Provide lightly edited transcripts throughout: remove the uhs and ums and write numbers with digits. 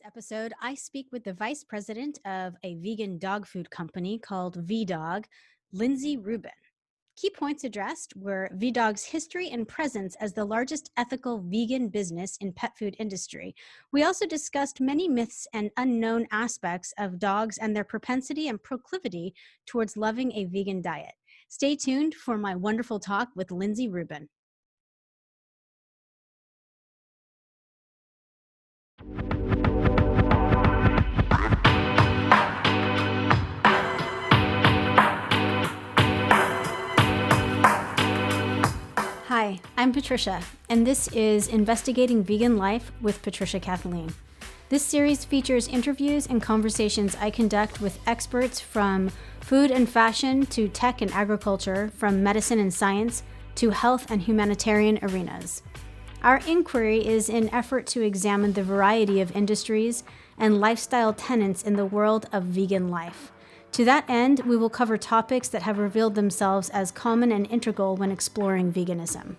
episode, I speak with the vice president of a vegan dog food company called VDog, Lindsay Rubin. Key points addressed were VDog's history and presence as the largest ethical vegan business in pet food industry. We also discussed many myths and unknown aspects of dogs and their propensity and proclivity towards loving a vegan diet. Stay tuned for my wonderful talk with Lindsay Rubin. Hi, I'm Patricia, and this is Investigating Vegan Life with Patricia Kathleen. This series features interviews and conversations I conduct with experts from food and fashion to tech and agriculture, from medicine and science to health and humanitarian arenas. Our inquiry is an effort to examine the variety of industries and lifestyle tenets in the world of vegan life. To that end, we will cover topics that have revealed themselves as common and integral when exploring veganism.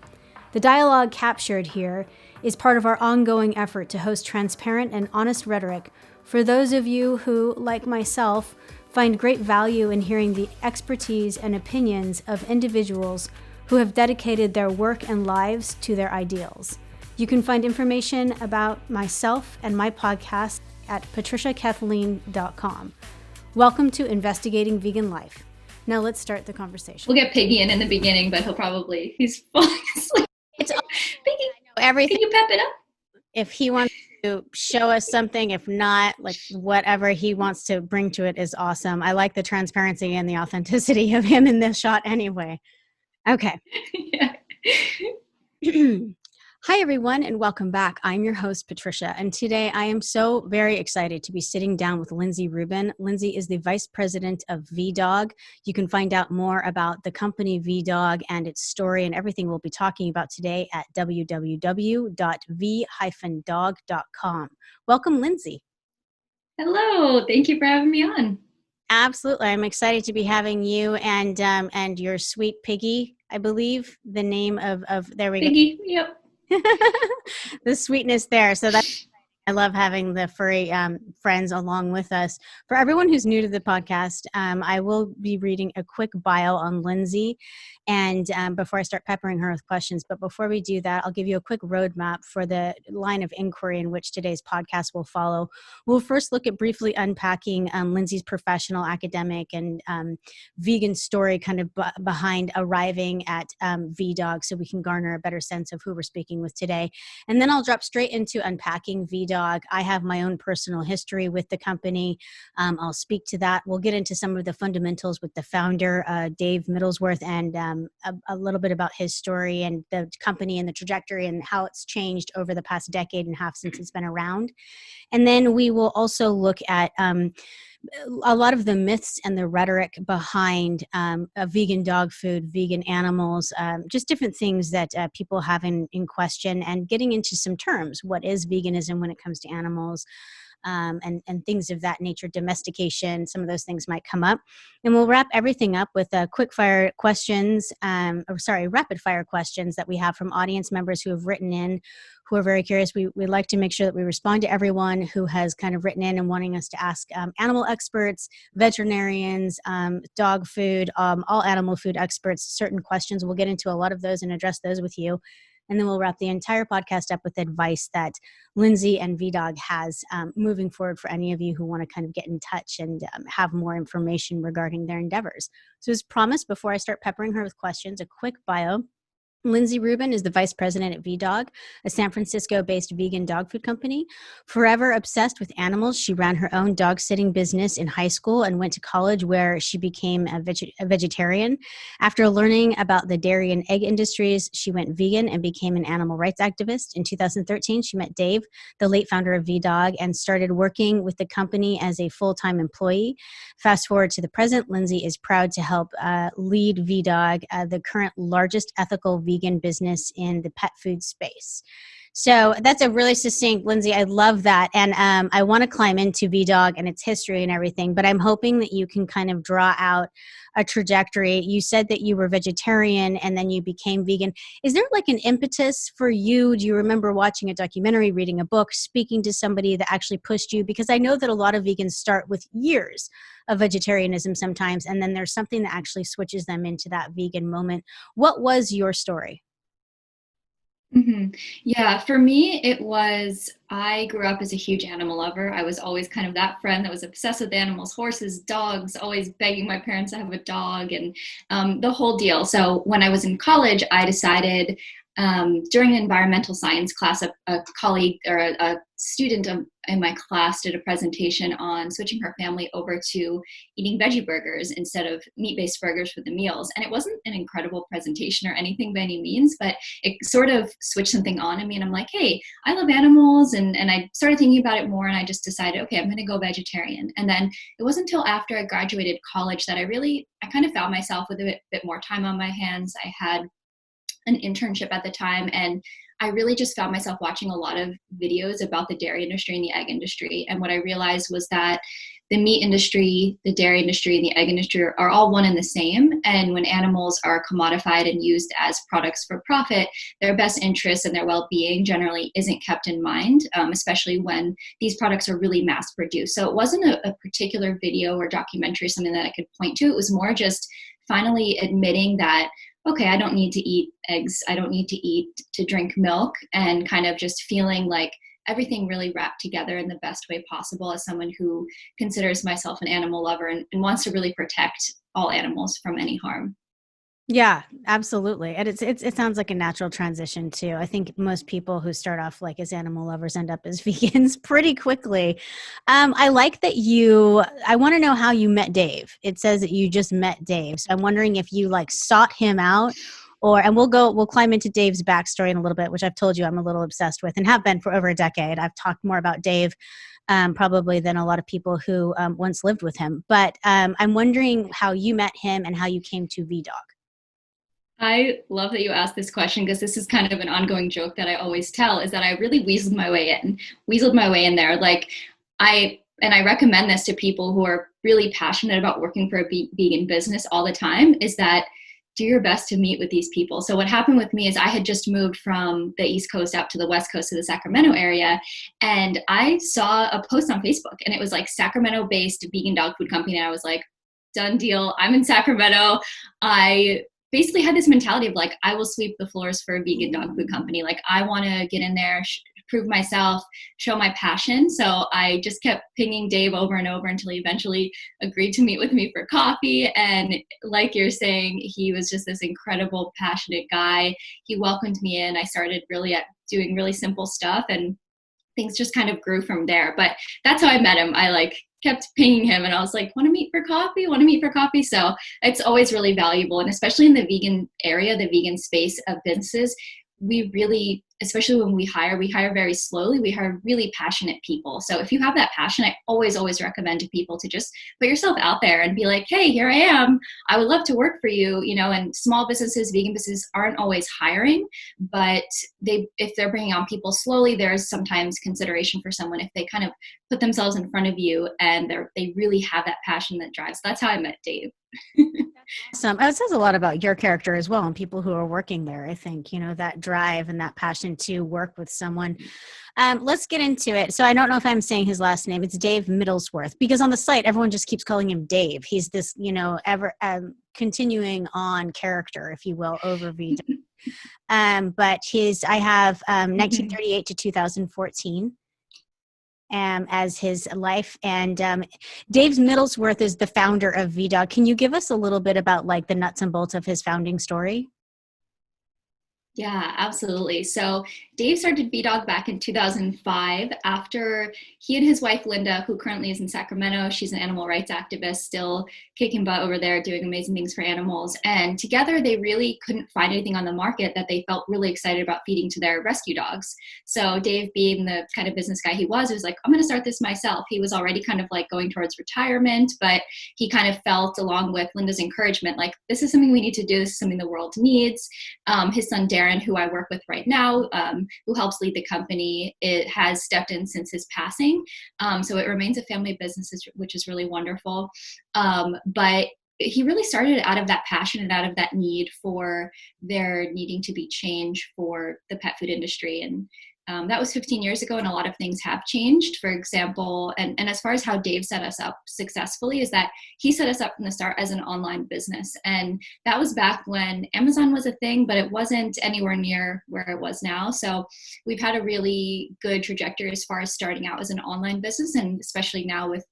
The dialogue captured here is part of our ongoing effort to host transparent and honest rhetoric for those of you who, like myself, find great value in hearing the expertise and opinions of individuals who have dedicated their work and lives to their ideals. You can find information about myself and my podcast at patriciakathleen.com. Welcome to Investigating Vegan Life. Now let's start the conversation. We'll get Piggy in the beginning, but he's falling asleep. It's Piggy, everything. can you pep it up? If he wants to show us something, if not, like whatever he wants to bring to it is awesome. I like the transparency and the authenticity of him in this shot anyway. Okay. Yeah. Hi, everyone, and welcome back. I'm your host, Patricia, and today I am so very excited to be sitting down with Lindsay Rubin. Lindsay is the vice president of VDog. You can find out more about the company VDog and its story and everything we'll be talking about today at www.v-dog.com. Welcome, Lindsay. Hello. Thank you for having me on. Absolutely. I'm excited to be having you and your sweet Piggy, I believe, the name of there we Piggy, go. yep. The sweetness there. So I love having the furry friends along with us. For everyone who's new to the podcast, I will be reading a quick bio on Lindsay and before I start peppering her with questions. But before we do that, I'll give you a quick roadmap for the line of inquiry in which today's podcast will follow. We'll first look at briefly unpacking Lindsay's professional, academic, and vegan story kind of behind arriving at VDog so we can garner a better sense of who we're speaking with today. And then I'll drop straight into unpacking VDog. I have my own personal history with the company. I'll speak to that. We'll get into some of the fundamentals with the founder, Dave Middlesworth, and a little bit about his story and the company and the trajectory and how it's changed over the past decade and a half since it's been around. And then we will also look at a lot of the myths and the rhetoric behind a vegan dog food, vegan animals, just different things that people have in question, and getting into some terms. What is veganism when it comes to animals? And things of that nature, domestication, some of those things might come up. And we'll wrap everything up with rapid fire questions that we have from audience members who have written in, who are very curious. We like to make sure that we respond to everyone who has kind of written in and wanting us to ask animal experts, veterinarians, dog food, all animal food experts, certain questions. We'll get into a lot of those and address those with you. And then we'll wrap the entire podcast up with advice that Lindsay and VDog has moving forward for any of you who want to kind of get in touch and have more information regarding their endeavors. So as promised, before I start peppering her with questions, a quick bio. Lindsay Rubin is the vice president at VDog, a San Francisco-based vegan dog food company. Forever obsessed with animals, she ran her own dog sitting business in high school and went to college where she became a vegetarian. After learning about the dairy and egg industries, she went vegan and became an animal rights activist. In 2013, she met Dave, the late founder of VDog, and started working with the company as a full-time employee. Fast forward to the present, Lindsay is proud to help lead VDog, the current largest ethical vegan business in the pet food space. So that's a really succinct, Lindsay. I love that. And I want to climb into VDOG and its history and everything, but I'm hoping that you can kind of draw out a trajectory. You said that you were vegetarian and then you became vegan. Is there like an impetus for you? Do you remember watching a documentary, reading a book, speaking to somebody that actually pushed you? Because I know that a lot of vegans start with years of vegetarianism sometimes, and then there's something that actually switches them into that vegan moment. What was your story? Yeah, for me, it was I grew up as a huge animal lover. I was always kind of that friend that was obsessed with animals, horses, dogs, always begging my parents to have a dog and the whole deal. So when I was in college, I decided during an environmental science class, a colleague or a student in my class did a presentation on switching her family over to eating veggie burgers instead of meat-based burgers for the meals. And it wasn't an incredible presentation or anything by any means, but it sort of switched something on in me. And I'm like, hey, I love animals. And I started thinking about it more, and I just decided, okay, I'm going to go vegetarian. And then it wasn't until after I graduated college that I kind of found myself with a bit more time on my hands. I had an internship at the time, and I really just found myself watching a lot of videos about the dairy industry and the egg industry. And what I realized was that the meat industry, the dairy industry, and the egg industry are all one and the same. And when animals are commodified and used as products for profit, their best interests and their well-being generally isn't kept in mind, especially when these products are really mass produced. So it wasn't a particular video or documentary, something that I could point to. It was more just finally admitting that, okay, I don't need to eat eggs. I don't need to drink milk, and kind of just feeling like everything really wrapped together in the best way possible as someone who considers myself an animal lover and wants to really protect all animals from any harm. Yeah, absolutely. And it sounds like a natural transition too. I think most people who start off like as animal lovers end up as vegans pretty quickly. I like that I want to know how you met Dave. It says that you just met Dave. So I'm wondering if you like sought him out, and we'll climb into Dave's backstory in a little bit, which I've told you I'm a little obsessed with and have been for over a decade. I've talked more about Dave probably than a lot of people who once lived with him. But I'm wondering how you met him and how you came to VDOG. I love that you asked this question, because this is kind of an ongoing joke that I always tell, is that I really weaseled my way in there. Like I recommend this to people who are really passionate about working for a vegan business all the time, is that do your best to meet with these people. So what happened with me is I had just moved from the East Coast out to the West Coast to the Sacramento area. And I saw a post on Facebook, and it was like Sacramento based vegan dog food company. And I was like, done deal. I'm in Sacramento. I basically had this mentality of like, I will sweep the floors for a vegan dog food company. Like, I want to get in there, prove myself, show my passion. So I just kept pinging Dave over and over until he eventually agreed to meet with me for coffee. And like you're saying, he was just this incredible, passionate guy. He welcomed me in. I started really at doing really simple stuff, and things just kind of grew from there. But that's how I met him. I like kept pinging him, and I was like, want to meet for coffee? So it's always really valuable. And especially in the vegan area, the vegan space of businesses, we really, especially when we hire very slowly. We hire really passionate people. So if you have that passion, I always recommend to people to just put yourself out there and be like, hey, here I am. I would love to work for you. And small businesses, vegan businesses aren't always hiring, but if they're bringing on people slowly, there's sometimes consideration for someone if they kind of put themselves in front of you and they really have that passion that drives. That's how I met Dave. Awesome. It says a lot about your character as well and people who are working there. I think, that drive and that passion to work with someone. Let's get into it. So I don't know if I'm saying his last name. It's Dave Middlesworth, because on the site, everyone just keeps calling him Dave. He's this, ever continuing on character, if you will, over VW. But I have 1938 to 2014. As his life. And Dave Middlesworth is the founder of VDOG. Can you give us a little bit about like the nuts and bolts of his founding story? Yeah, absolutely. So Dave started VDOG back in 2005 after he and his wife, Linda, who currently is in Sacramento, she's an animal rights activist, still kicking butt over there, doing amazing things for animals. And together they really couldn't find anything on the market that they felt really excited about feeding to their rescue dogs. So Dave, being the kind of business guy he was like, I'm going to start this myself. He was already kind of like going towards retirement, but he kind of felt, along with Linda's encouragement, like, this is something we need to do. This is something the world needs. His son, Darren, Darren, who I work with right now, who helps lead the company, it has stepped in since his passing. So it remains a family business, which is really wonderful. But he really started out of that passion and out of that need for there needing to be change for the pet food industry. And that was 15 years ago, and a lot of things have changed. For example, and as far as how Dave set us up successfully, is that he set us up from the start as an online business. And that was back when Amazon was a thing, but it wasn't anywhere near where it was now. So we've had a really good trajectory as far as starting out as an online business, and especially now with,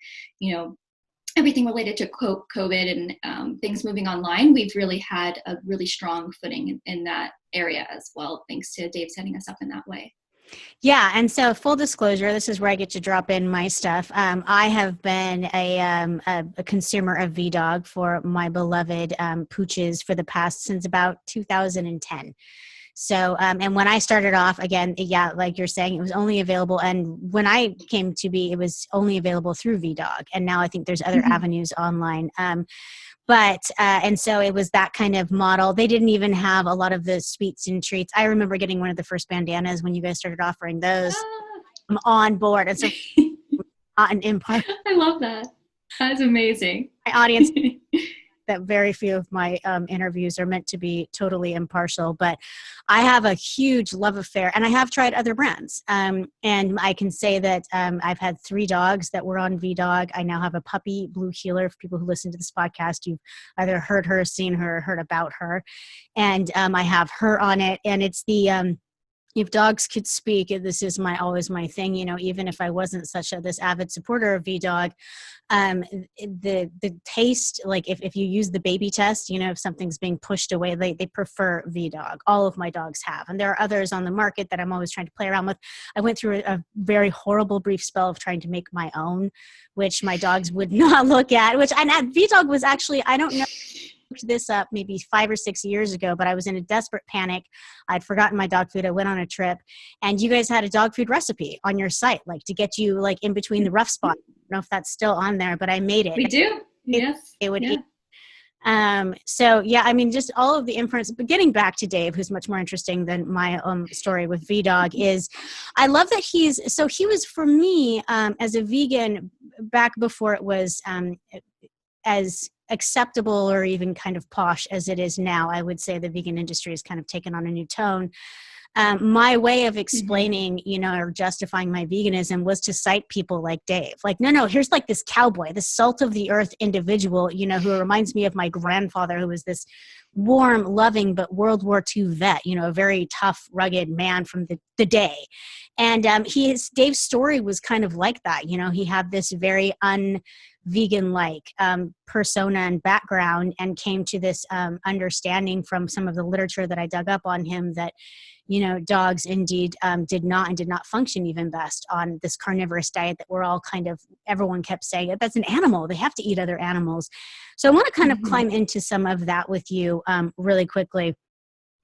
everything related to COVID and things moving online, we've really had a really strong footing in that area as well, thanks to Dave setting us up in that way. Yeah. And so full disclosure, this is where I get to drop in my stuff. I have been a consumer of VDog for my beloved pooches for the past, since about 2010. So, and when I started off, again, yeah, like you're saying, it was only available. And when I came to be, it was only available through VDog. And now I think there's other avenues online. And so it was that kind of model. They didn't even have a lot of the sweets and treats. I remember getting one of the first bandanas when you guys started offering those. I'm on board. And so in part, I love that. That's amazing. My audience, that very few of my interviews are meant to be totally impartial, but I have a huge love affair, and I have tried other brands. And I can say that I've had 3 dogs that were on VDog. I now have a puppy, Blue Heeler. For people who listen to this podcast, you've either heard her, seen her, or heard about her. And I have her on it, and it's the if dogs could speak, this is always my thing, even if I wasn't this avid supporter of VDog, the taste, like if you use the baby test, if something's being pushed away, they prefer VDog. All of my dogs have. And there are others on the market that I'm always trying to play around with. I went through a very horrible brief spell of trying to make my own, which my dogs would not look at, and VDog was actually, I don't know, this up maybe 5 or 6 years ago, but I was in a desperate panic. I'd forgotten my dog food. I went on a trip, and you guys had a dog food recipe on your site, like to get you like in between the rough spots. I don't know if that's still on there, but I made it. We do. Yes. It would eat. So yeah, I mean, just all of the inference, but getting back to Dave, who's much more interesting than my story with VDog, is I love that he was for me, as a vegan back before it was, as acceptable or even kind of posh as it is now. I would say the vegan industry has kind of taken on a new tone. My way of explaining, or justifying my veganism was to cite people like Dave. Like, no, here's like this cowboy, this salt of the earth individual, who reminds me of my grandfather, who was this warm, loving, but World War II vet, a very tough, rugged man from the day. And Dave's story was kind of like that. He had this very vegan-like persona and background, and came to this understanding from some of the literature that I dug up on him that, dogs indeed did not function even best on this carnivorous diet that we're all everyone kept saying, that's an animal, they have to eat other animals. So I want to kind of climb into some of that with you really quickly.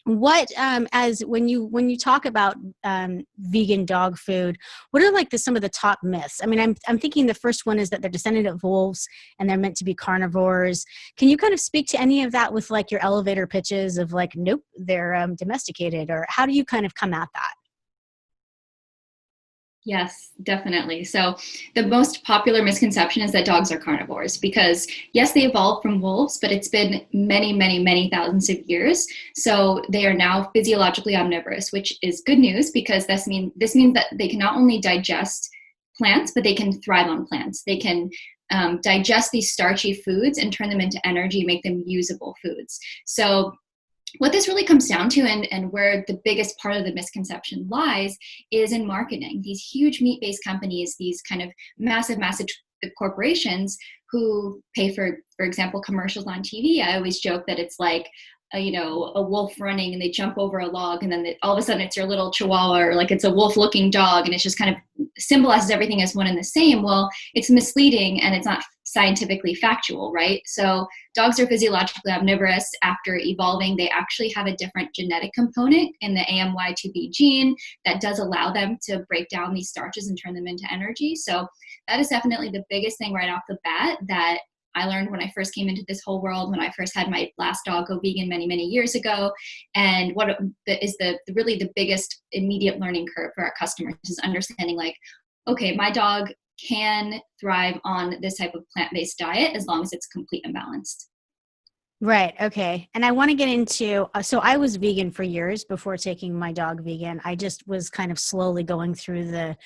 What when you talk about vegan dog food, what are some of the top myths? I mean, I'm thinking the first one is that they're descended of wolves and they're meant to be carnivores. Can you kind of speak to any of that with your elevator pitches of nope, they're domesticated, or how do you kind of come at that? Yes, definitely. So the most popular misconception is that dogs are carnivores because, yes, they evolved from wolves, but it's been many, many, many thousands of years. So they are now physiologically omnivorous, which is good news because this means that they can not only digest plants, but they can thrive on plants. They can digest these starchy foods and turn them into energy, make them usable foods. So what this really comes down to, and where the biggest part of the misconception lies, is in marketing. These huge meat-based companies, these kind of massive corporations who pay for example, commercials on TV. I always joke that it's like a wolf running and they jump over a log, and then all of a sudden it's your little chihuahua, or it's a wolf looking dog, and it's just kind of symbolizes everything as one and the same. Well, it's misleading and it's not scientifically factual, right? So dogs are physiologically omnivorous. After evolving, they actually have a different genetic component in the AMY2B gene that does allow them to break down these starches and turn them into energy. So that is definitely the biggest thing right off the bat that I learned when I first came into this whole world, when I first had my last dog go vegan many, many years ago. And what is really the biggest immediate learning curve for our customers is understanding like, okay, my dog can thrive on this type of plant-based diet as long as it's complete and balanced. Right. Okay. And I want to get into, so I was vegan for years before taking my dog vegan. I just was kind of slowly going through the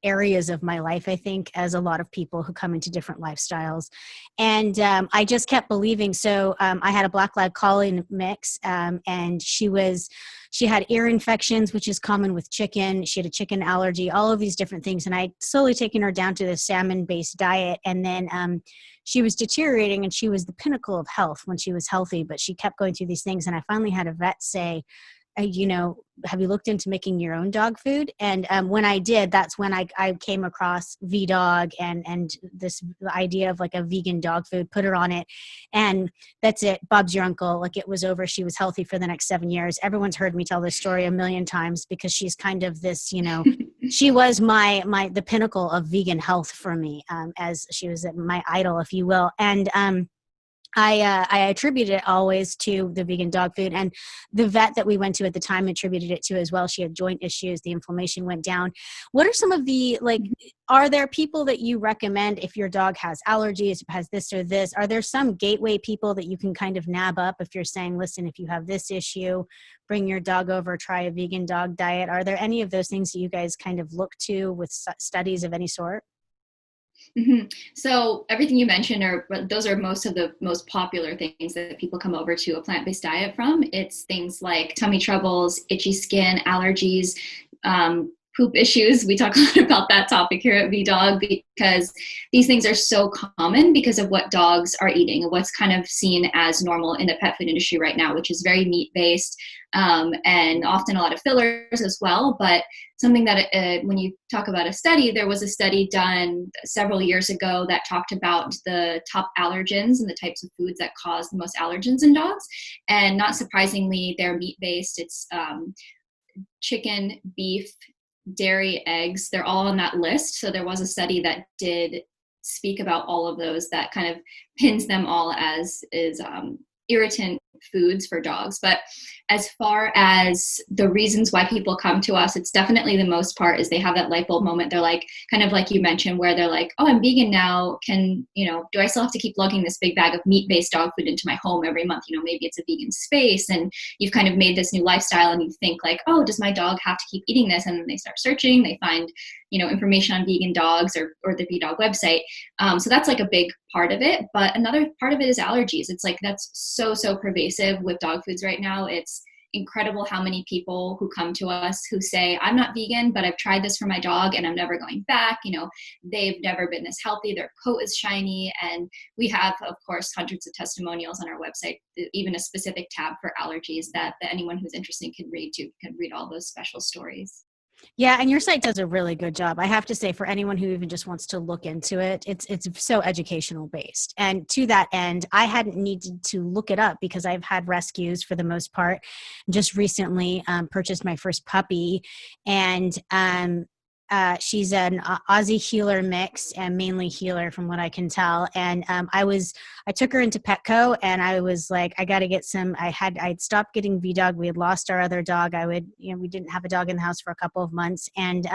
areas of my life, I think, as a lot of people who come into different lifestyles. And I just kept believing. So I had a black lab collie mix, and she had ear infections, which is common with chicken. She had a chicken allergy, all of these different things. And I slowly taken her down to the salmon-based diet. And then she was deteriorating, and she was the pinnacle of health when she was healthy, but she kept going through these things. And I finally had a vet say, have you looked into making your own dog food? And when I did, that's when I came across V-Dog and this idea of like a vegan dog food, put her on it. And that's it. Bob's your uncle. Like, it was over. She was healthy for the next 7 years. Everyone's heard me tell this story a million times because she's kind of this, she was the pinnacle of vegan health for me, as she was my idol, if you will. And, I attributed it always to the vegan dog food, and the vet that we went to at the time attributed it to as well. She had joint issues. The inflammation went down. What are some of the, are there people that you recommend if your dog has allergies, has this or this? Are there some gateway people that you can kind of nab up if you're saying, listen, if you have this issue, bring your dog over, try a vegan dog diet? Are there any of those things that you guys kind of look to with studies of any sort? Mm-hmm. So everything you mentioned those are most of the most popular things that people come over to a plant-based diet from. It's things like tummy troubles, itchy skin, allergies, poop issues. We talk a lot about that topic here at V-Dog because these things are so common because of what dogs are eating and what's kind of seen as normal in the pet food industry right now, which is very meat-based, and often a lot of fillers as well. But something that when you talk about a study, there was a study done several years ago that talked about the top allergens and the types of foods that cause the most allergens in dogs. And not surprisingly, they're meat-based. It's chicken, beef, dairy, eggs. They're all on that list. So there was a study that did speak about all of those that kind of pins them all as irritant foods for dogs. But as far as the reasons why people come to us, it's definitely the most part is they have that light bulb moment. They're like, kind of like you mentioned, where they're like, oh, I'm vegan now. Do I still have to keep lugging this big bag of meat-based dog food into my home every month? Maybe it's a vegan space and you've kind of made this new lifestyle and you think like, oh, does my dog have to keep eating this? And then they start searching, they find, information on vegan dogs or the V-Dog website. So that's like a big part of it. But another part of it is allergies. It's like, that's so pervasive with dog foods right now. It's incredible how many people who come to us who say, I'm not vegan, but I've tried this for my dog and I'm never going back. They've never been this healthy. Their coat is shiny. And we have, of course, hundreds of testimonials on our website, even a specific tab for allergies that anyone who's interested can read all those special stories. Yeah, and your site does a really good job. I have to say, for anyone who even just wants to look into it, it's so educational based. And to that end, I hadn't needed to look it up because I've had rescues for the most part. Just recently purchased my first puppy, and she's an Aussie healer mix and mainly healer from what I can tell. And I took her into Petco and I was like, I got to get I'd stopped getting V-Dog. We had lost our other dog. We didn't have a dog in the house for a couple of months. And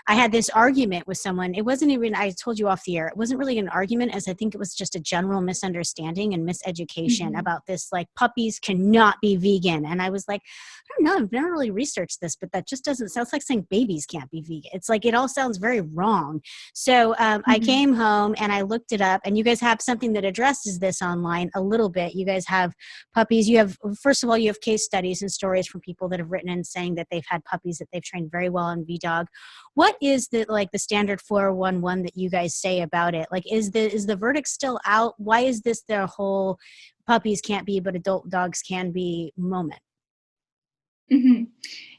I had this argument with someone. It wasn't even, I told you off the air, it wasn't really an argument, as I think it was just a general misunderstanding and miseducation about this, like, puppies cannot be vegan. And I was like, I don't know, I've never really researched this, but that just sounds like saying babies can't be vegan. It's like, it all sounds very wrong. So I came home and I looked it up, and you guys have something that addresses this online a little bit. You guys have puppies. First of all, you have case studies and stories from people that have written in saying that they've had puppies that they've trained very well on V-Dog. What is the standard 411 that you guys say about it? Like, is the verdict still out? Why is this their whole puppies can't be, but adult dogs can be moment? Mm-hmm.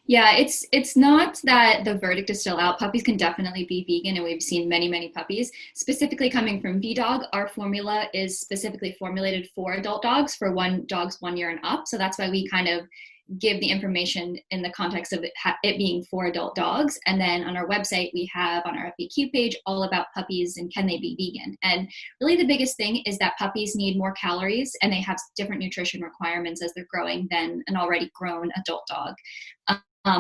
Yeah, it's not that the verdict is still out. Puppies can definitely be vegan, and we've seen many puppies. Specifically coming from V-Dog, our formula is specifically formulated for adult dogs, for dogs 1 year and up. So that's why we kind of give the information in the context of it being for adult dogs. And then on our website, we have on our FAQ page all about puppies and can they be vegan. And really the biggest thing is that puppies need more calories and they have different nutrition requirements as they're growing than an already grown adult dog.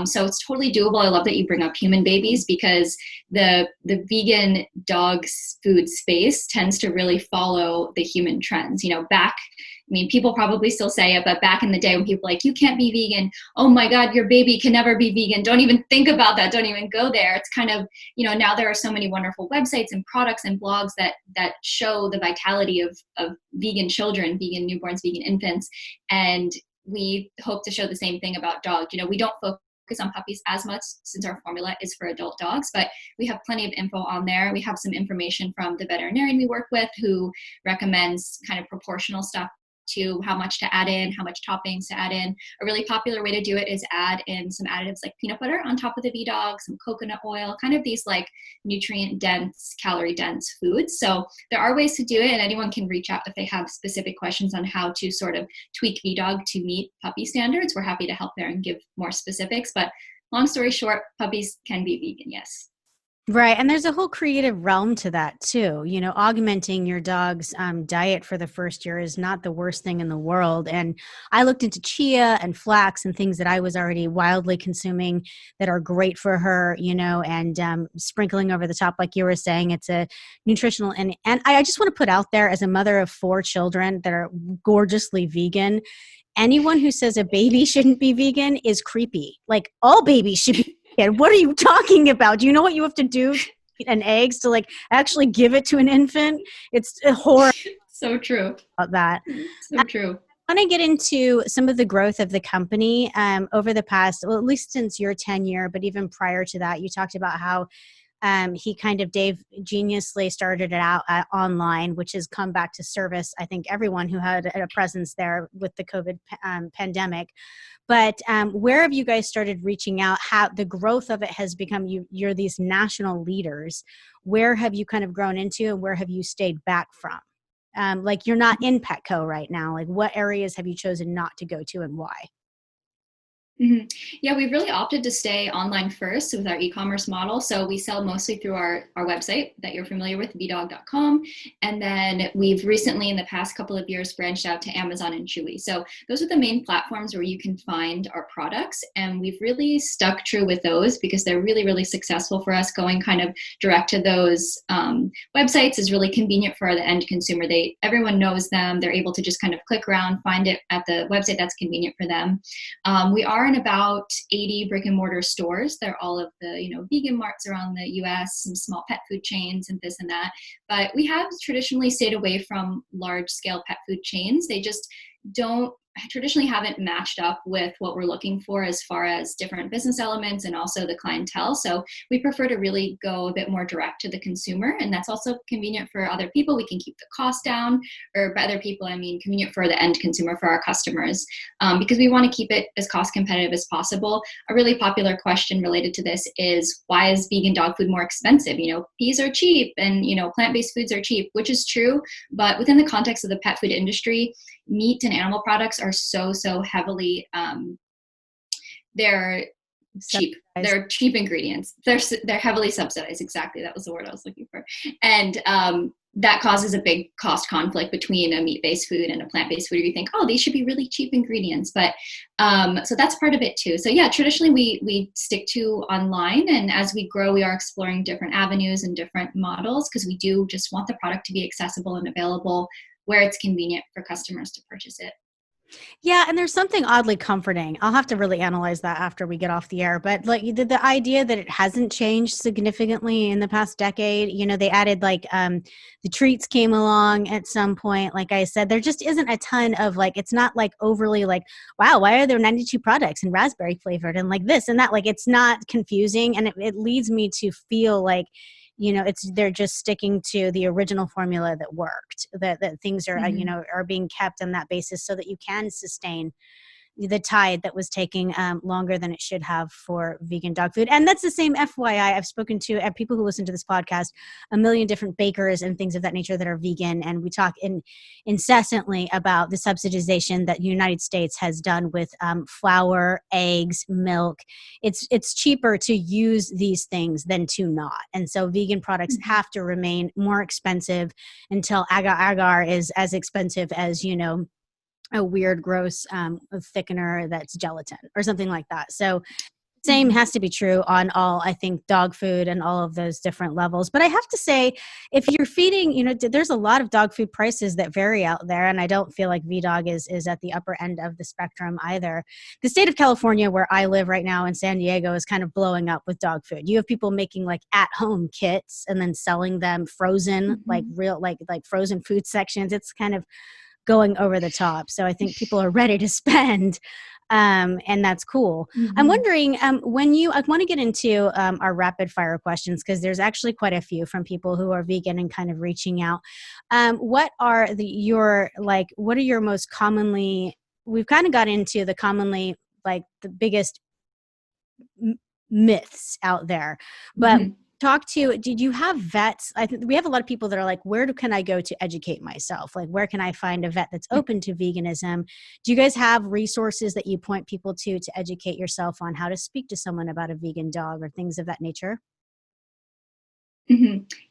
So it's totally doable. I love that you bring up human babies because the vegan dogs food space tends to really follow the human trends. People probably still say it, but back in the day when people were like, you can't be vegan. Oh my God, your baby can never be vegan. Don't even think about that. Don't even go there. It's kind of, now there are so many wonderful websites and products and blogs that show the vitality of vegan children, vegan newborns, vegan infants. And we hope to show the same thing about dogs. We don't focus on puppies as much since our formula is for adult dogs, but we have plenty of info on there. We have some information from the veterinarian we work with who recommends kind of proportional stuff to how much to add in, how much toppings to add in. A really popular way to do it is add in some additives like peanut butter on top of the V-Dog, some coconut oil, kind of these like nutrient dense, calorie dense foods. So there are ways to do it, and anyone can reach out if they have specific questions on how to sort of tweak V-Dog to meet puppy standards. We're happy to help there and give more specifics, but long story short, puppies can be vegan, yes. Right. And there's a whole creative realm to that too. Augmenting your dog's diet for the first year is not the worst thing in the world. And I looked into chia and flax and things that I was already wildly consuming that are great for her, and sprinkling over the top, like you were saying, it's a nutritional. And I just want to put out there as a mother of 4 children that are gorgeously vegan, anyone who says a baby shouldn't be vegan is creepy. Like all babies should be. What are you talking about? Do you know what you have to do to eat an eggs to like actually give it to an infant? It's a horror. So true. About that. So true. I want to get into some of the growth of the company over the past, well, at least since your tenure, but even prior to that, you talked about how Dave geniusly started it out online, which has come back to service, I think, everyone who had a presence there with the COVID pandemic. But where have you guys started reaching out? How the growth of it has become, you're these national leaders. Where have you kind of grown into and where have you stayed back from? Like you're not in Petco right now. Like what areas have you chosen not to go to and why? Mm-hmm. Yeah, we've really opted to stay online first with our e-commerce model. So we sell mostly through our website that you're familiar with, vdog.com. And then we've recently, in the past couple of years, branched out to Amazon and Chewy. So those are the main platforms where you can find our products. And we've really stuck true with those because they're really, really successful for us. Going kind of direct to those websites is really convenient for the end consumer. Everyone knows them. They're able to just kind of click around, find it at the website that's convenient for them. We are in about 80 brick and mortar stores. They're all of the, vegan marts around the US, some small pet food chains and this and that. But we have traditionally stayed away from large scale pet food chains. They just traditionally haven't matched up with what we're looking for as far as different business elements and also the clientele. So we prefer to really go a bit more direct to the consumer. And that's also convenient for other people. We can keep the cost down, or by other people, I mean convenient for the end consumer, for our customers, because we want to keep it as cost competitive as possible. A really popular question related to this is, why is vegan dog food more expensive? Peas are cheap and, plant-based foods are cheap, which is true. But within the context of the pet food industry, meat and animal products are so heavily, they're cheap. They're cheap ingredients. They're heavily subsidized. Exactly. That was the word I was looking for. And that causes a big cost conflict between a meat-based food and a plant-based food. You think, oh, these should be really cheap ingredients. But so that's part of it too. So yeah, traditionally we stick to online. And as we grow, we are exploring different avenues and different models because we do just want the product to be accessible and available where it's convenient for customers to purchase it. Yeah, and there's something oddly comforting. I'll have to really analyze that after we get off the air. But like the idea that it hasn't changed significantly in the past decade, they added the treats came along at some point. Like I said, there just isn't a ton of it's not like overly like, wow, why are there 92 products and raspberry flavored and like this and that? Like it's not confusing. And it leads me to feel like, they're just sticking to the original formula that worked, that things are, are being kept on that basis so that you can sustain the tide that was taking longer than it should have for vegan dog food. And that's the same FYI. I've spoken to people who listen to this podcast, a million different bakers and things of that nature that are vegan. And we talk incessantly about the subsidization that the United States has done with flour, eggs, milk. It's cheaper to use these things than to not. And so vegan products have to remain more expensive until agar is as expensive as, a weird, gross thickener that's gelatin or something like that. So same has to be true on all, I think, dog food and all of those different levels. But I have to say, if you're feeding, there's a lot of dog food prices that vary out there. And I don't feel like VDOG is at the upper end of the spectrum either. The state of California, where I live right now in San Diego, is kind of blowing up with dog food. You have people making like at-home kits and then selling them frozen, like real, like frozen food sections. It's kind of going over the top. So I think people are ready to spend. And that's cool. I'm wondering I want to get into our rapid fire questions because there's actually quite a few from people who are vegan and kind of reaching out. What are your most commonly, we've kind of got into the commonly, like the biggest myths out there, but did you have vets? I think we have a lot of people that are like, can I go to educate myself? Like, where can I find a vet that's open to veganism? Do you guys have resources that you point people to educate yourself on how to speak to someone about a vegan dog or things of that nature?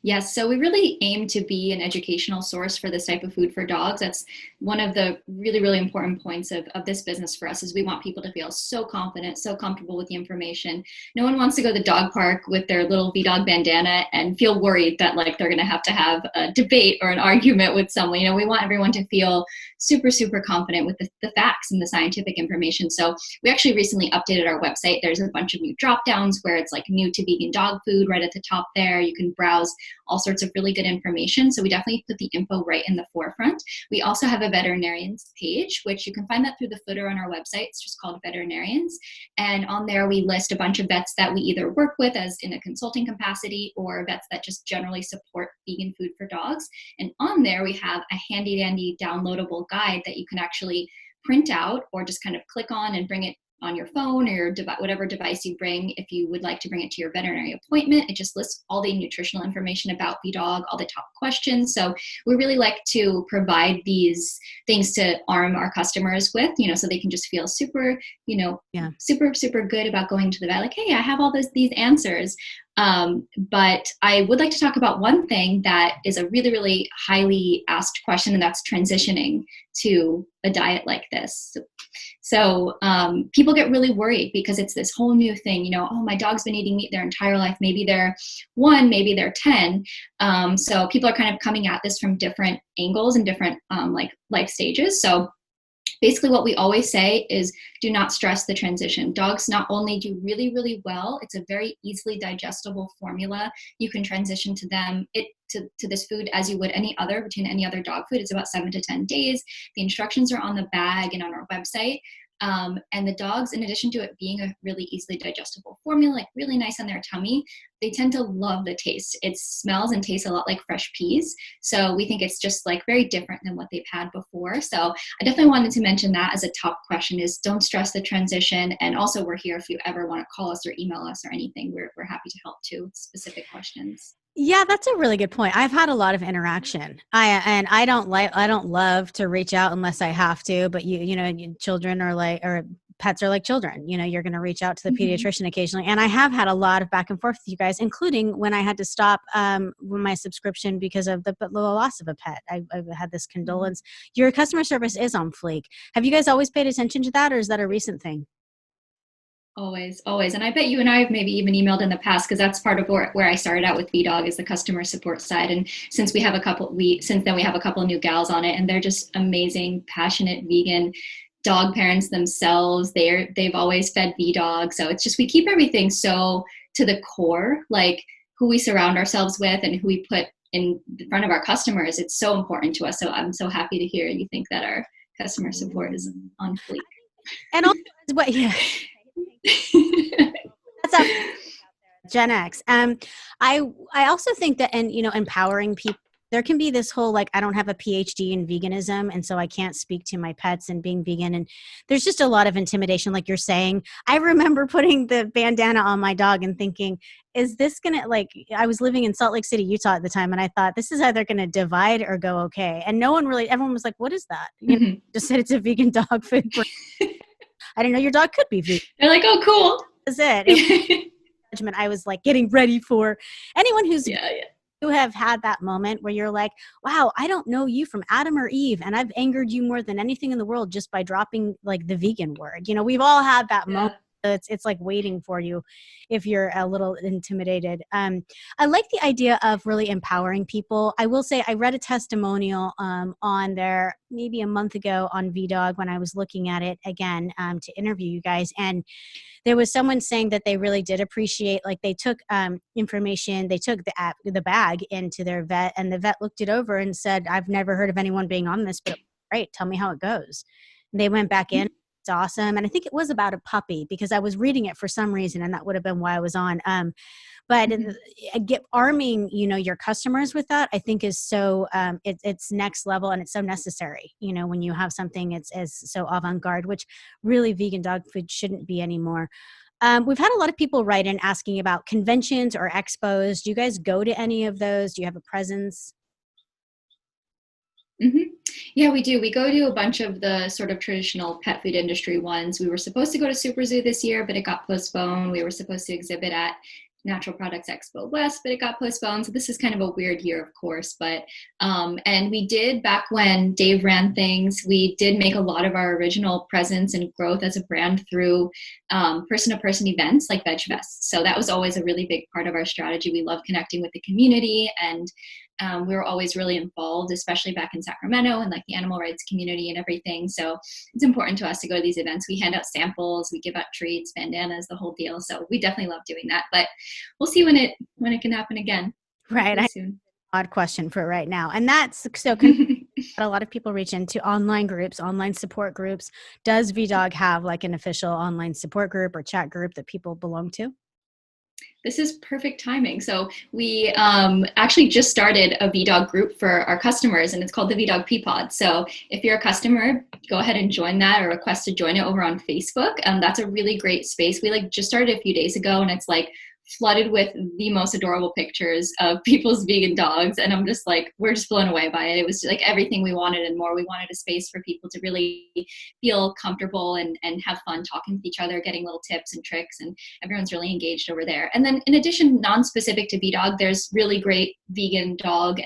Yes, so we really aim to be an educational source for this type of food for dogs. That's one of the really, really important points of this business for us is we want people to feel so confident, so comfortable with the information. No one wants to go to the dog park with their little VDOG bandana and feel worried that like they're going to have a debate or an argument with someone. We want everyone to feel super, super confident with the facts and the scientific information. So we actually recently updated our website. There's a bunch of new drop downs where it's like new to vegan dog food right at the top there. You can browse all sorts of really good information. So we definitely put the info right in the forefront. We also have a veterinarians page, which you can find that through the footer on our website. It's just called veterinarians. And on there, we list a bunch of vets that we either work with as in a consulting capacity or vets that just generally support vegan food for dogs. And on there, we have a handy dandy downloadable guide that you can actually print out or just kind of click on and bring it on your phone or your whatever device you bring. If you would like to bring it to your veterinary appointment, it just lists all the nutritional information about the dog, all the top questions. So we really like to provide these things to arm our customers with, so they can just feel super, super, super good about going to the vet. Like, hey, I have all these answers. But I would like to talk about one thing that is a really, really highly asked question, and that's transitioning to a diet like this. So people get really worried because it's this whole new thing, oh, my dog's been eating meat their entire life. Maybe they're 1, maybe they're 10. So people are kind of coming at this from different angles and different life stages. So basically what we always say is do not stress the transition. Dogs not only do really, really well, it's a very easily digestible formula. You can transition to them to this food as you would between any other dog food. It's about 7 to 10 days. The instructions are on the bag and on our website. And the dogs, in addition to it being a really easily digestible formula, like really nice on their tummy, they tend to love the taste. It smells and tastes a lot like fresh peas. So we think it's just like very different than what they've had before. So I definitely wanted to mention that as a top question is don't stress the transition. And also we're here if you ever want to call us or email us or anything, we're happy to help too with specific questions. Yeah, that's a really good point. I've had a lot of interaction. I don't love to reach out unless I have to, but children are or pets are like children. You're going to reach out to the pediatrician occasionally. And I have had a lot of back and forth with you guys, including when I had to stop my subscription because of the loss of a pet. I've had this condolence. Your customer service is on fleek. Have you guys always paid attention to that, or is that a recent thing? Always, always. And I bet you and I have maybe even emailed in the past because that's part of where I started out with VDOG is the customer support side. And since we have since then we have a couple of new gals on it, and they're just amazing, passionate vegan dog parents themselves. They've always fed VDOG. So it's just, we keep everything so to the core, like who we surround ourselves with and who we put in front of our customers. It's so important to us. So I'm so happy to hear you think that our customer support is on fleek. And also, that's up Gen X. I also think that, and empowering people there can be this whole, like, I don't have a PhD in veganism, and so I can't speak to my pets and being vegan. And there's just a lot of intimidation, like you're saying. I remember putting the bandana on my dog and thinking, is this going to, like, I was living in Salt Lake City, Utah at the time, and I thought, this is either going to divide or go okay. And no one really, everyone was like, what is that? Just said it's a vegan dog food brand. I didn't know your dog could be vegan. They're like, oh, cool. That's it. Judgment. I was like getting ready for anyone who's you have had that moment where you're like, wow, I don't know you from Adam or Eve, and I've angered you more than anything in the world just by dropping like the vegan word. We've all had that moment. It's like waiting for you if you're a little intimidated. I like the idea of really empowering people. I will say I read a testimonial on there maybe a month ago on VDog when I was looking at it again to interview you guys. And there was someone saying that they really did appreciate, like, they took information, they took the bag into their vet, and the vet looked it over and said, I've never heard of anyone being on this, but great, tell me how it goes. And they went back in. It's awesome. And I think it was about a puppy because I was reading it for some reason, and that would have been why I was on. But arming, your customers with that, I think is so, it's next level, and it's so necessary, when you have something it's so avant-garde, which really vegan dog food shouldn't be anymore. We've had a lot of people write in asking about conventions or expos. Do you guys go to any of those? Do you have a presence? Mm-hmm. Yeah, we do. We go to a bunch of the sort of traditional pet food industry ones. We were supposed to go to Super Zoo this year, but it got postponed. We were supposed to exhibit at Natural Products Expo West, but it got postponed. So this is kind of a weird year, of course. But and we did, back when Dave ran things, we did make a lot of our original presence and growth as a brand through person-to-person events like Veg Fest. So that was always a really big part of our strategy. We love connecting with the community, and we were always really involved, especially back in Sacramento and like the animal rights community and everything. So it's important to us to go to these events. We hand out samples, we give out treats, bandanas, the whole deal. So we definitely love doing that, but we'll see when it can happen again. Right. Soon. Odd question for right now. And that's so a lot of people reach into online groups, online support groups. Does VDog have like an official online support group or chat group that people belong to? This is perfect timing. So we actually just started a VDog group for our customers, and it's called the VDog P-Pod. So if you're a customer, go ahead and join that, or request to join it over on Facebook. That's a really great space. We just started a few days ago, and it's like flooded with the most adorable pictures of people's vegan dogs. And I'm just like, we're just blown away by it. It was like everything we wanted and more. We wanted a space for people to really feel comfortable and have fun talking with each other, getting little tips and tricks, and everyone's really engaged over there. And then in addition, non-specific to VDog, there's really great vegan dog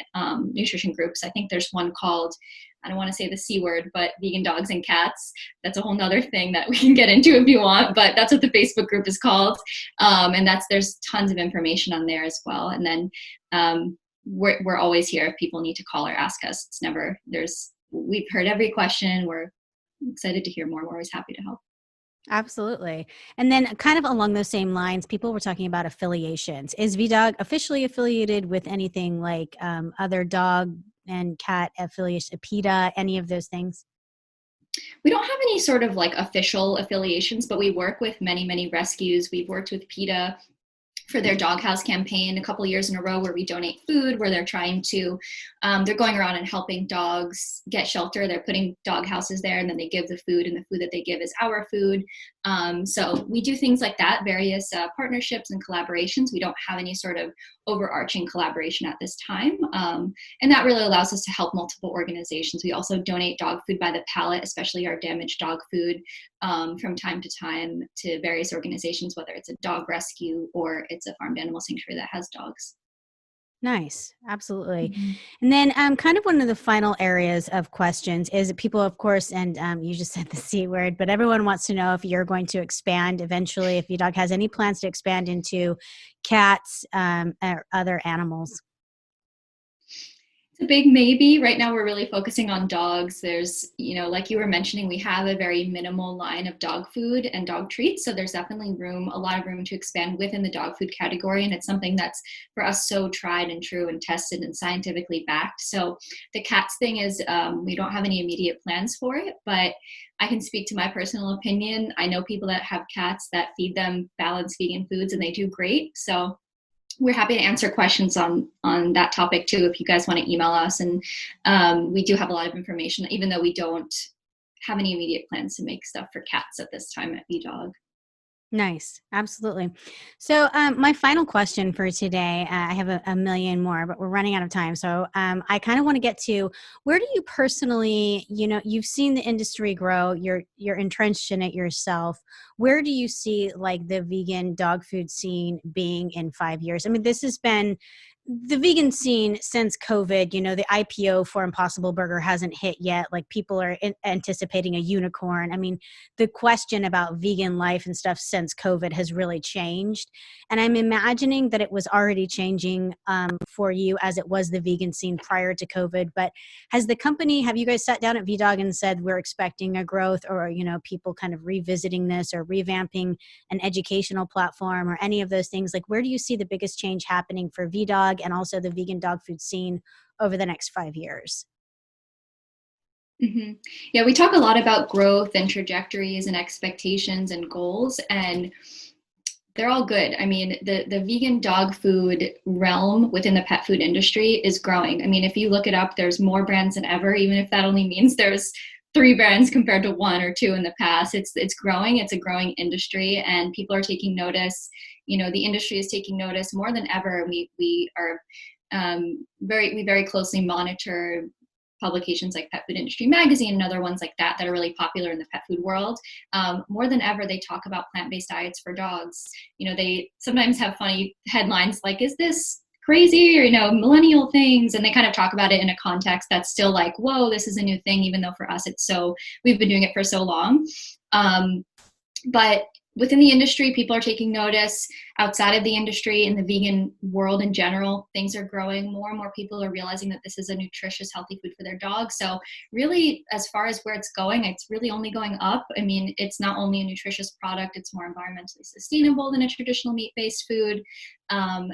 nutrition groups. I think there's one called, I don't want to say the C word, but Vegan Dogs and Cats. That's a whole nother thing that we can get into if you want, but that's what the Facebook group is called. And there's tons of information on there as well. And then we're always here if people need to call or ask us. We've heard every question. We're excited to hear more. We're always happy to help. Absolutely. And then kind of along those same lines, people were talking about affiliations. Is VDog officially affiliated with anything like other dog and cat affiliation, PETA, any of those things? We don't have any sort of like official affiliations, but we work with many, many rescues. We've worked with PETA for their doghouse campaign a couple of years in a row, where we donate food, where they're trying to, they're going around and helping dogs get shelter. They're putting dog houses there, and then they give the food, and the food that they give is our food. So we do things like that, various partnerships and collaborations. We don't have any sort of overarching collaboration at this time. And that really allows us to help multiple organizations. We also donate dog food by the pallet, especially our damaged dog food, from time to time to various organizations, whether it's a dog rescue or it's a farmed animal sanctuary that has dogs. Nice. Absolutely. Mm-hmm. And then kind of one of the final areas of questions is people, of course, and you just said the C word, but everyone wants to know if you're going to expand eventually, if VDog has any plans to expand into cats or other animals. A big maybe. Right now we're really focusing on dogs. There's, like you were mentioning, we have a very minimal line of dog food and dog treats. So there's definitely a lot of room to expand within the dog food category. And it's something that's for us so tried and true and tested and scientifically backed. So the cats thing is, we don't have any immediate plans for it, but I can speak to my personal opinion. I know people that have cats that feed them balanced vegan foods and they do great. So we're happy to answer questions on that topic too if you guys want to email us. And we do have a lot of information, even though we don't have any immediate plans to make stuff for cats at this time at VDog. Nice. Absolutely. So, my final question for today, I have a million more, but we're running out of time. So, I kind of want to get to, where do you personally, you've seen the industry grow, you're entrenched in it yourself. Where do you see like the vegan dog food scene being in 5 years? I mean, this has been the vegan scene since COVID. The IPO for Impossible Burger hasn't hit yet. Like, people are anticipating a unicorn. I mean, the question about vegan life and stuff since COVID has really changed. And I'm imagining that it was already changing for you as it was the vegan scene prior to COVID. But have you guys sat down at VDog and said, we're expecting a growth, or, people kind of revisiting this or revamping an educational platform or any of those things? Like, where do you see the biggest change happening for VDog and also the vegan dog food scene over the next 5 years? Mm-hmm. Yeah, we talk a lot about growth and trajectories and expectations and goals, and they're all good. I mean, the vegan dog food realm within the pet food industry is growing. I mean, if you look it up, there's more brands than ever, even if that only means there's three brands compared to one or two in the past. It's growing. It's a growing industry, and people are taking notice. The industry is taking notice more than ever. We are we very closely monitor publications like Pet Food Industry Magazine and other ones like that that are really popular in the pet food world. More than ever, they talk about plant-based diets for dogs. They sometimes have funny headlines like, is this crazy, or millennial things, and they kind of talk about it in a context that's still like, whoa, this is a new thing, even though for us we've been doing it for so long. But within the industry, people are taking notice. Outside of the industry, in the vegan world in general, things are growing. More and more people are realizing that this is a nutritious, healthy food for their dogs. So really, as far as where it's going, it's really only going up. I mean, it's not only a nutritious product, it's more environmentally sustainable than a traditional meat-based food.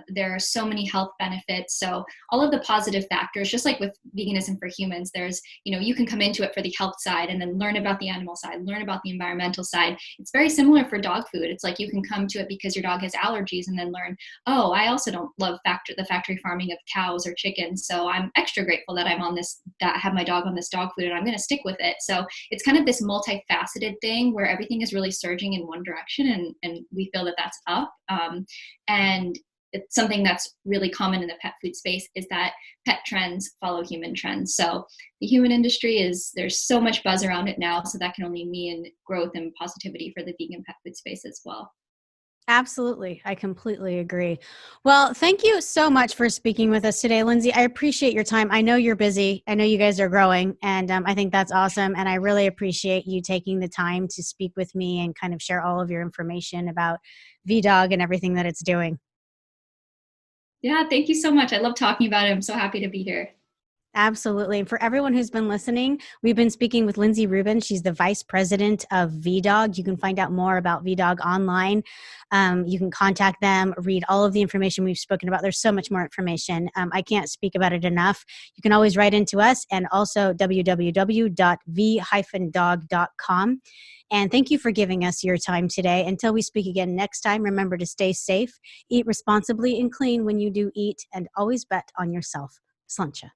There are so many health benefits. So all of the positive factors, just like with veganism for humans, there's, you can come into it for the health side and then learn about the animal side, learn about the environmental side. It's very similar for dog food. It's like you can come to it because your dog has allergies and then learn, oh, I also don't love the factory farming of cows or chickens. So I'm extra grateful that that I have my dog on this dog food, and I'm going to stick with it. So it's kind of this multifaceted thing where everything is really surging in one direction, and we feel that that's up. And it's something that's really common in the pet food space is that pet trends follow human trends. So the human industry there's so much buzz around it now. So that can only mean growth and positivity for the vegan pet food space as well. Absolutely. I completely agree. Well, thank you so much for speaking with us today, Lindsay. I appreciate your time. I know you're busy. I know you guys are growing, and I think that's awesome. And I really appreciate you taking the time to speak with me and kind of share all of your information about VDog and everything that it's doing. Yeah, thank you so much. I love talking about it. I'm so happy to be here. Absolutely. And for everyone who's been listening, we've been speaking with Lindsay Rubin. She's the vice president of VDog. You can find out more about VDog online. You can contact them, read all of the information we've spoken about. There's so much more information. I can't speak about it enough. You can always write into us, and also www.v-dog.com. And thank you for giving us your time today. Until we speak again next time, remember to stay safe, eat responsibly and clean when you do eat, and always bet on yourself. Sláinte.